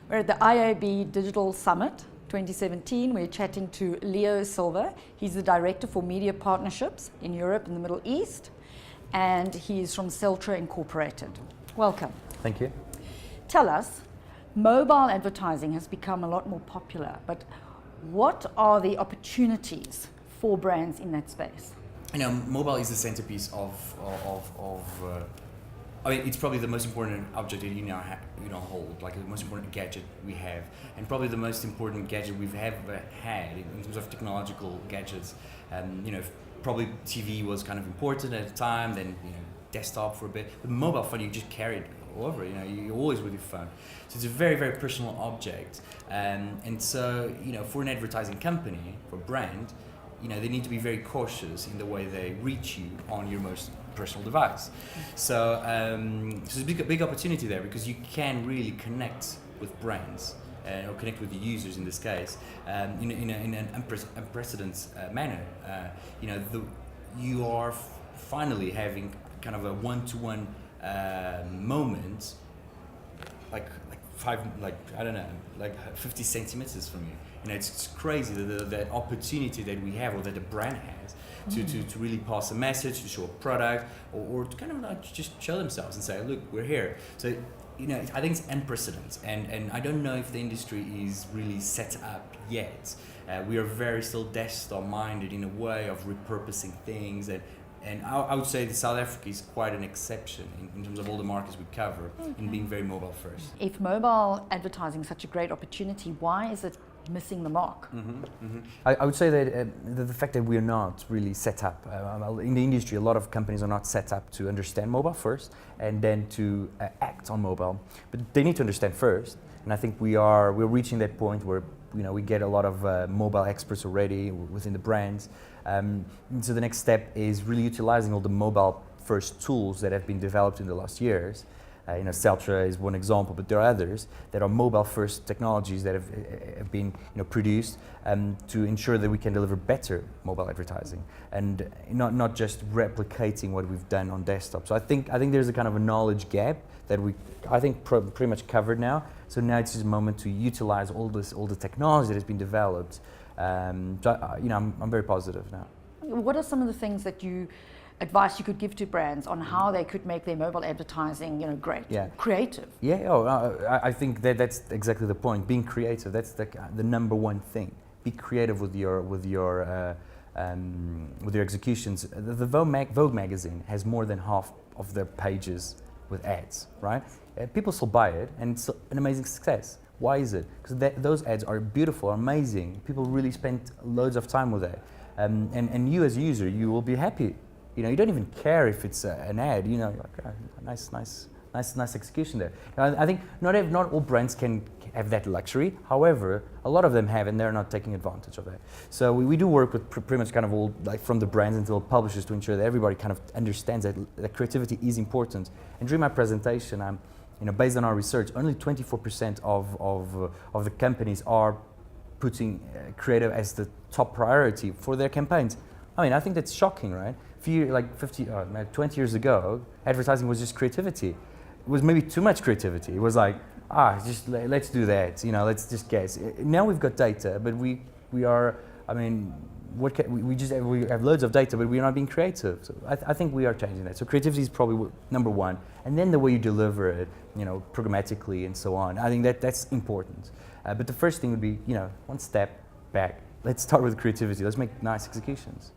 We're at the IAB Digital Summit 2017. We're chatting to Leo Silva. He's the Director for Media Partnerships in Europe and the Middle East, and he's from Celtra Incorporated. Welcome. Thank you. Tell us, mobile advertising has become a lot more popular, but what are the opportunities for brands in that space? You know, mobile is the centerpiece I mean, it's probably the most important object that you now hold, like the most important gadget we have, and probably the most important gadget we've ever had in terms of technological gadgets. You know, probably TV was kind of important at the time, then desktop for a bit, but mobile phone you just carried all over. You're always with your phone, so it's a very, very personal object. And so for an advertising company, for a brand, they need to be very cautious in the way they reach you on your most personal device. So there's a big opportunity there, because you can really connect with brands or connect with the users in this case in an unprecedented manner. You are finally having kind of a one-to-one moment, like 50 centimeters from you. It's crazy that opportunity that we have, or that the brand has, to really pass a message, to show a product, or to kind of just show themselves and say, look, we're here. So I think it's unprecedented, and I don't know if the industry is really set up yet. We are very still desktop minded in a way of repurposing things, and I would say that South Africa is quite an exception in terms of all the markets we cover, in being very mobile first. If mobile advertising is such a great opportunity, why is it missing the mark? I would say that the fact that we are not really set up in the industry, a lot of companies are not set up to understand mobile first and then to act on mobile. But they need to understand first, and I think we're reaching that point where we get a lot of mobile experts already within the brands. So the next step is really utilizing all the mobile first tools that have been developed in the last years. Celtra is one example, but there are others that are mobile first technologies that have been produced to ensure that we can deliver better mobile advertising, and not just replicating what we've done on desktop. So I think there's a kind of a knowledge gap that I think pretty much covered now. So now it's just a moment to utilize all the technology that has been developed. I'm very positive now. What are some of the things that advice you could give to brands on how they could make their mobile advertising, great, creative? I think that's exactly the point. Being creative, that's the number one thing. Be creative with your executions. The Vogue magazine has more than half of their pages with ads, right? People still buy it, and it's an amazing success. Why is it? Because those ads are beautiful, amazing. People really spend loads of time with it, and you as a user, you will be happy. You don't even care if it's an ad. You're like, oh, nice execution there. I think not all brands can have that luxury. However, a lot of them have, and they're not taking advantage of that. So we do work with pretty much kind of all, like from the brands until publishers, to ensure that everybody kind of understands that creativity is important. And during my presentation, based on our research, only 24% of the companies are putting creative as the top priority for their campaigns. I mean, I think that's shocking, right? 20 years ago, advertising was just creativity. It was maybe too much creativity. It was like, let's do that. Let's just guess. Now we've got data, but we are. I mean, we have loads of data, but we're not being creative. So I think we are changing that. So creativity is probably number one, and then the way you deliver it, programmatically and so on. I think that's important. But the first thing would be, one step back. Let's start with creativity. Let's make nice executions.